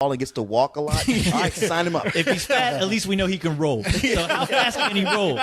and gets to walk a lot, all right, sign him up. If he's fat, at least we know he can roll. So how fast can he roll?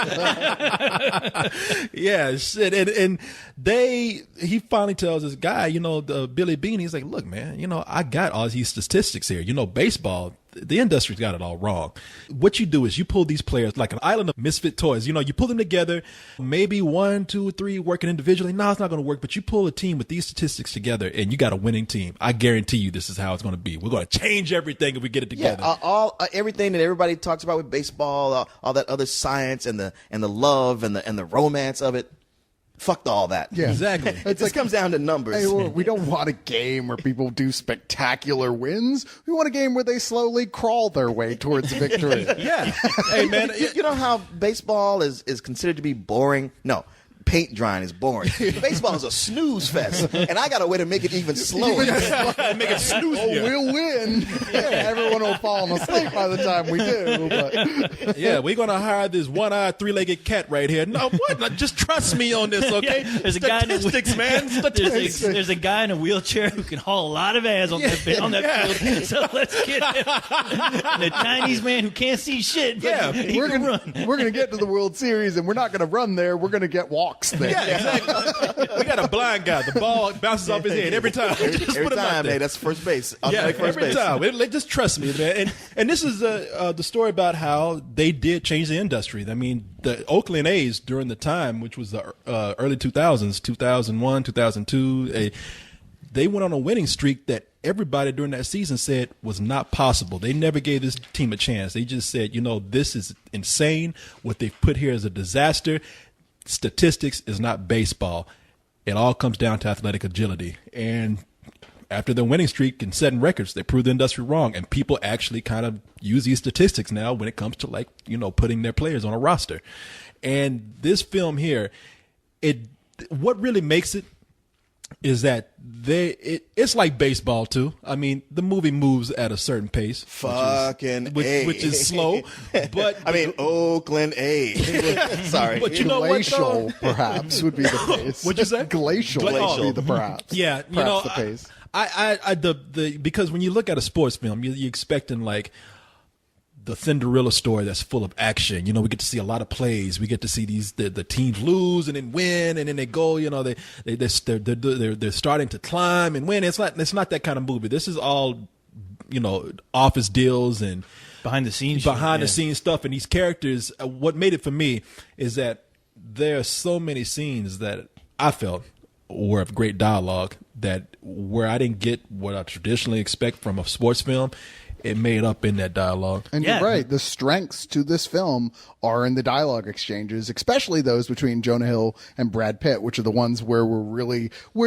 Yeah, shit. And he finally tells this guy, Billy Beane, he's like, look, man, I got all these statistics here. Baseball, the industry's got it all wrong. What you do is you pull these players like an island of misfit toys. You pull them together, maybe 1, 2, 3 working individually. No, it's not going to work. But you pull a team with these statistics together and you got a winning team. I guarantee you this is how it's going to be. We're going to change everything if we get it together. Yeah, everything that everybody talks about with baseball, all that other science and the love and the romance of it. Fuck all that. Yeah, exactly. It just comes down to numbers. Hey, we don't want a game where people do spectacular wins. We want a game where they slowly crawl their way towards victory. Yeah. Hey, man. You know how baseball is considered to be boring? No. Paint drying is boring. Baseball is a snooze fest, and I got a way to make it even slower. Make it snooze. We'll win. Everyone will fall asleep by the time we do. But. Yeah, we're gonna hire this one-eyed, three-legged cat right here. No, what? No, just trust me on this, okay? Yeah, there's a guy man. Statistics. There's a guy in a wheelchair who can haul a lot of ass on that field. So let's get him. And a Chinese man who can't see shit. But we're gonna get to the World Series, and we're not gonna run there. We're gonna get walks there. Yeah, exactly. We got a blind guy. The ball bounces off his head every time. Every time, hey, that's first base. Every time. Just trust me, man. And this is the story about how they did change the industry. I mean, the Oakland A's during the time, which was the early 2000s, 2001, 2002, they went on a winning streak that everybody during that season said was not possible. They never gave this team a chance. They just said, this is insane. What they've put here is a disaster. Statistics is not baseball. It all comes down to athletic agility. And after the winning streak and setting records, they proved the industry wrong. And people actually kind of use these statistics now when it comes to putting their players on a roster. And this film here, what really makes it is that it's like baseball too. I mean, the movie moves at a certain pace, which is slow. But I mean, Oakland A's. Sorry, but glacial perhaps would be the pace. What'd you say? Glacial would be the perhaps. Yeah, perhaps the pace. Because when you look at a sports film, you're expecting like the Cinderella story that's full of action. We get to see a lot of plays. We get to see the teams lose and then win, and then they go. They're starting to climb and win. It's not that kind of movie. This is all office deals and behind the scenes stuff. And these characters, what made it for me is that there are so many scenes that I felt were of great dialogue that where I didn't get what I traditionally expect from a sports film. It made up in that dialogue. And you're right. The strengths to this film are in the dialogue exchanges, especially those between Jonah Hill and Brad Pitt, which are the ones where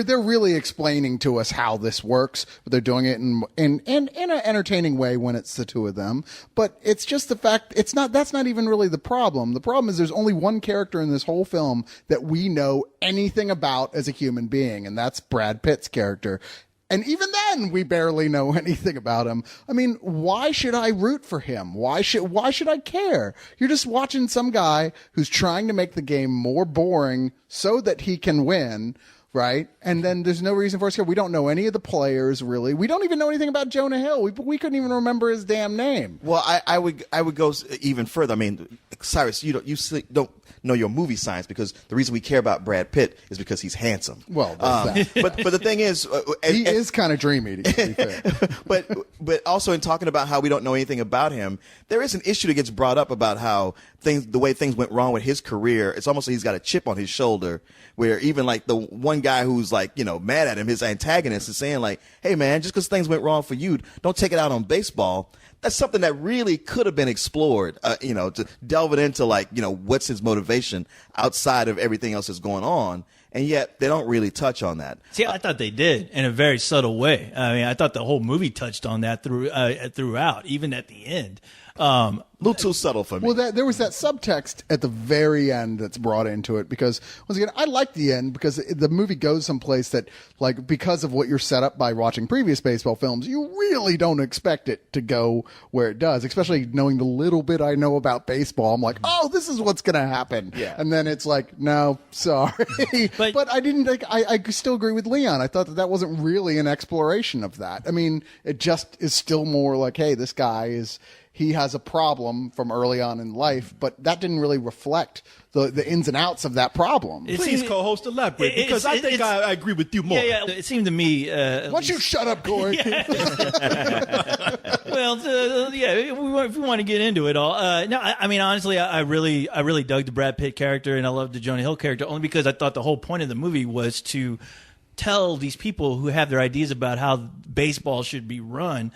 they're really explaining to us how this works, but they're doing it in an entertaining way when it's the two of them. But it's just the fact that's not even really the problem. The problem is there's only one character in this whole film that we know anything about as a human being, and that's Brad Pitt's character. And even then, we barely know anything about him. I mean, why should I root for him? Why should I care? You're just watching some guy who's trying to make the game more boring so that he can win, right? And then there's no reason for us to care. We don't know any of the players, really. We don't even know anything about Jonah Hill. We couldn't even remember his damn name. Well, I would go even further. I mean, Cyrus, you don't know your movie science, because the reason we care about Brad Pitt is because he's handsome. Well, that. but the thing is, he is kind of dreamy, to be fair. but also in talking about how we don't know anything about him, there is an issue that gets brought up about how the way things went wrong with his career. It's almost like he's got a chip on his shoulder, where even like the one guy who's like, mad at him, his antagonist, is saying like, hey man, just because things went wrong for you, don't take it out on baseball. That's something that really could have been explored, to delve it into what's his motivation outside of everything else that's going on. And yet they don't really touch on that. See, I thought they did in a very subtle way. I mean, I thought the whole movie touched on that throughout, even at the end. A little too subtle for me. Well, there was that subtext at the very end that's brought into it because, once again, I like the end because the movie goes someplace that, like, because of what you're set up by watching previous baseball films, you really don't expect it to go where it does, especially knowing the little bit I know about baseball. I'm like, oh, this is what's going to happen. Yeah. And then it's like, no, sorry. But I didn't think, I still agree with Leon. I thought that wasn't really an exploration of that. I mean, it just is still more like, hey, this guy he has a problem from early on in life, but that didn't really reflect the ins and outs of that problem. Please, co-host, elaborate, because I think I agree with you more. Yeah, it seemed to me... Why don't you shut up, Corey? Well, if we want to get into it all, no, I mean, honestly, I really dug the Brad Pitt character, and I loved the Jonah Hill character, only because I thought the whole point of the movie was to tell these people who have their ideas about how baseball should be run,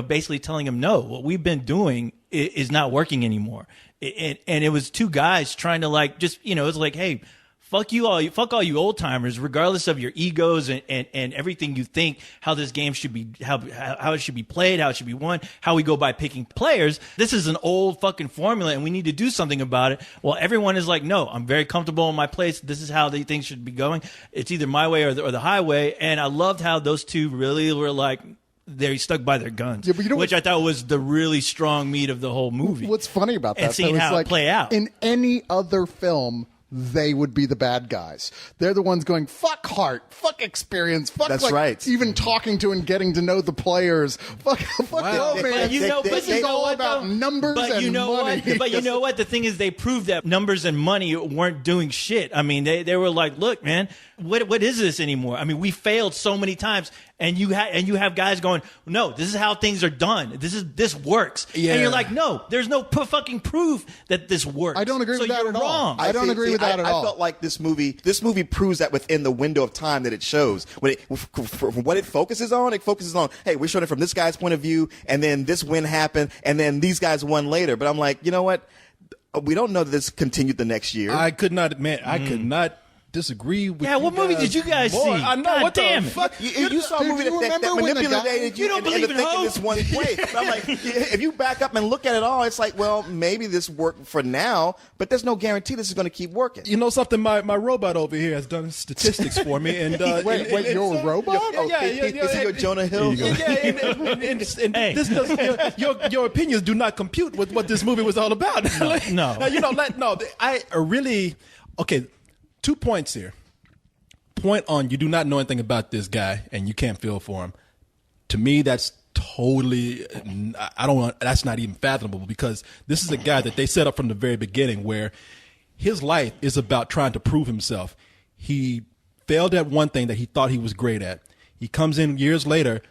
basically telling them, no, what we've been doing is not working anymore. And it was two guys trying to it was like, hey, fuck all you old timers, regardless of your egos and everything you think, how this game should be, how it should be played, how it should be won, how we go by picking players. This is an old fucking formula and we need to do something about it. Well, everyone is like, no, I'm very comfortable in my place. This is how things should be going. It's either my way or the highway. And I loved how those two really were like, they're stuck by their guns, which I thought was the really strong meat of the whole movie. What's funny about that, and seeing how it play out. In any other film, they would be the bad guys. They're the ones going, fuck heart, fuck experience, fuck That's right. even talking to and getting to know the players. Fuck Wow. oh, man. This is all about numbers and money. But you know what? The thing is, they proved that numbers and money weren't doing shit. I mean, they were like, look, man, what is this anymore? I mean, we failed so many times. And you have guys going, no, this is how things are done. This works. Yeah. And you're like, no, there's no fucking proof that this works. I don't agree with that at all. Wrong. I don't agree with that at all. I felt like this movie proves that within the window of time that it shows. From what it focuses on, hey, we're showing it from this guy's point of view, and then this win happened, and then these guys won later. But I'm like, you know what? We don't know that this continued the next year. I could not disagree with what movie did you guys see? I know. God what damn the it. fuck? You saw a movie that manipulated you don't believe in thinking hope? this one way. But I'm like, if you back up and look at it all, it's like, well, maybe this worked for now, but there's no guarantee this is going to keep working. You know something? My robot over here has done statistics for me. And wait, your robot? Is he your Jonah Hill? And this does, your opinions do not compute with what this movie was all about. No. I really, okay, 2 points here. Point on, you do not know anything about this guy and you can't feel for him. To me, that's totally, that's not even fathomable, because this is a guy that they set up from the very beginning where his life is about trying to prove himself. He failed at one thing that he thought he was great at. He comes in years later,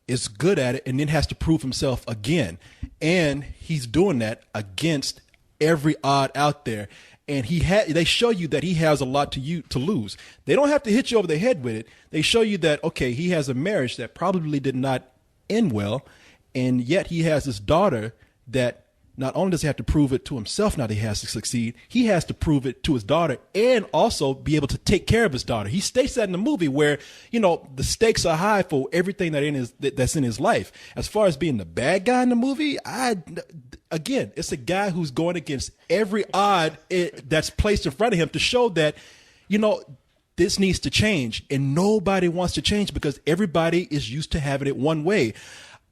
is good at it, and then has to prove himself again. And he's doing that against every odd out there. And they show you that he has a lot to lose. They don't have to hit you over the head with it. They show you that, okay, he has a marriage that probably did not end well, and yet he has this daughter that not only does he have to prove it to himself now that he has to succeed, he has to prove it to his daughter and also be able to take care of his daughter. He states that in the movie where, the stakes are high for everything that's in his life. As far as being the bad guy in the movie, again, it's a guy who's going against every odd that's placed in front of him to show that, this needs to change, and nobody wants to change because everybody is used to having it one way.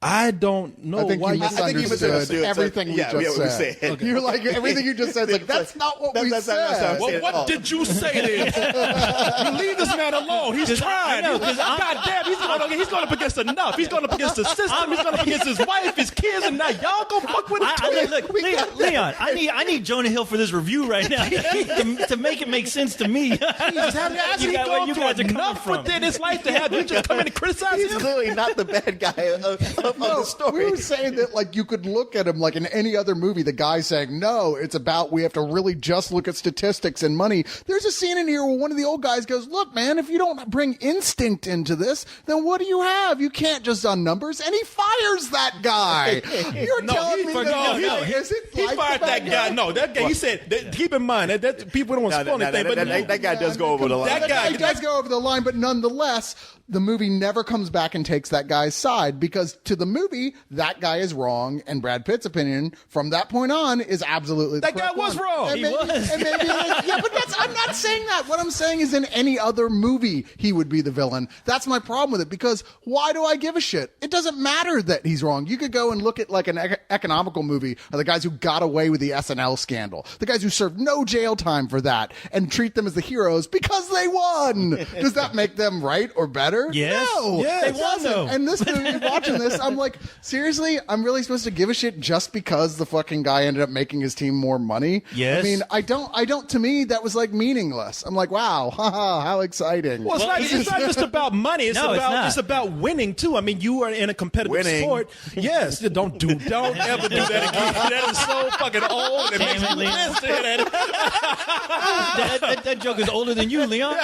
I don't know why you misunderstood everything you just said. Okay. You're like, everything you just said, that's not what we said. Well, what did you say then? You leave this man alone. He's trying. God damn, he's going up against enough. He's going up against the system. He's going up against his wife, his kids, and now y'all go fuck with him. Look, Leon, I need Jonah Hill for this review right now to make it make sense to me. He's going through enough within his life to have you just come in and criticize him. He's clearly not the bad guy of the story. We were saying that, you could look at him like in any other movie, the guy saying, no, it's about, we have to really just look at statistics and money. There's a scene in here where one of the old guys goes, look, man, if you don't bring instinct into this, then what do you have? You can't just on numbers. And he fires that guy. You're telling me he fired that guy. No, that guy, he said, keep in mind, that people don't want to spoil anything, but that guy does go over the line. That guy does go over the line, but nonetheless, the movie never comes back and takes that guy's side, because to the movie, that guy is wrong, and Brad Pitt's opinion from that point on is absolutely the That guy correct was one. wrong. And He maybe, was. And maybe, yeah, but I'm not saying that. What I'm saying is in any other movie, he would be the villain. That's my problem with it, because why do I give a shit? It doesn't matter that he's wrong. You could go and look at like an economical movie of the guys who got away with the SNL scandal, the guys who served no jail time for that, and treat them as the heroes because they won. Does that make them right or better? Yes. No. Yes. They It won, doesn't. though. And this movie, watching this, I'm like, seriously, I'm really supposed to give a shit just because the fucking guy ended up making his team more money? Yes. I mean, I don't, to me, that was like meaningless. I'm like, wow, haha, how exciting. Well, it's not just about money. It's No, it's about not. about winning too. I mean, you are in a competitive Winning. sport. Yes, don't ever do that again. That is so fucking old. It makes me Damn it, Leon. pissed to hear that. That joke is older than you, Leon.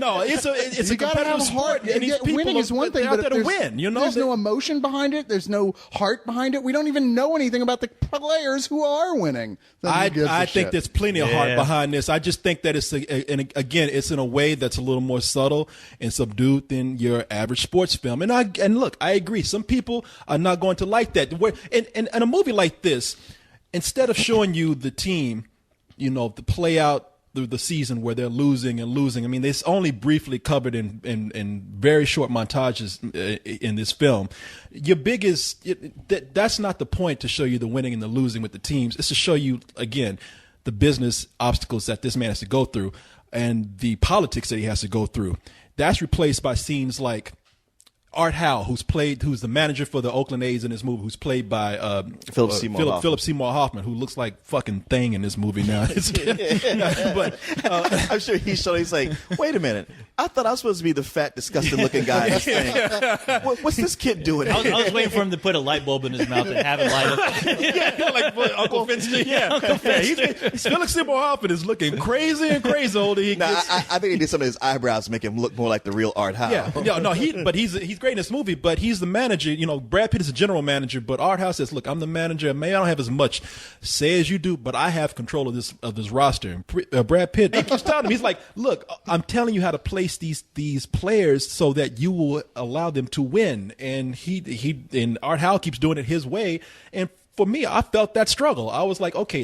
No, it's You a gotta have competitive sport. heart. And these people Winning is one thing, they're out but there if to there's, win. You know, there's no emotion behind it. There's no heart behind it. We don't even know anything about the players who are winning. Then who gives a I think shit? there's plenty of heart Yeah. behind this. I just think that and again, it's in a way that's a little more subtle and subdued than your average sports film. And look, I agree. Some people are not going to like that. In a movie like this, instead of showing you the team, to play out through the season where they're losing and losing. I mean, it's only briefly covered in very short montages in this film. Your biggest, that's not the point to show you the winning and the losing with the teams. It's to show you, again, the business obstacles that this man has to go through and the politics that he has to go through. That's replaced by scenes like Art Howe, who's the manager for the Oakland A's in this movie, who's played by Philip Seymour Hoffman. Philip Seymour Hoffman, who looks like fucking Thing in this movie now. But I'm sure he's like, wait a minute. I thought I was supposed to be the fat, disgusting-looking guy in this thing. What's this kid doing? I was waiting for him to put a light bulb in his mouth and have it light up. like Uncle Finch. Yeah, Philip Seymour Hoffman is looking crazy and crazy older he Now, gets. I think he did some of his eyebrows to make him look more like the real Art Howe. Yeah, no, he's great in this movie, but he's the manager. Brad Pitt is the general manager, but Art House says, "Look, I'm the manager. Maybe I don't have as much say as you do, but I have control of this roster." And Brad Pitt, he keeps telling him, he's like, "Look, I'm telling you how to place these players so that you will allow them to win." And and Art Howe keeps doing it his way. And for me, I felt that struggle. I was like, okay,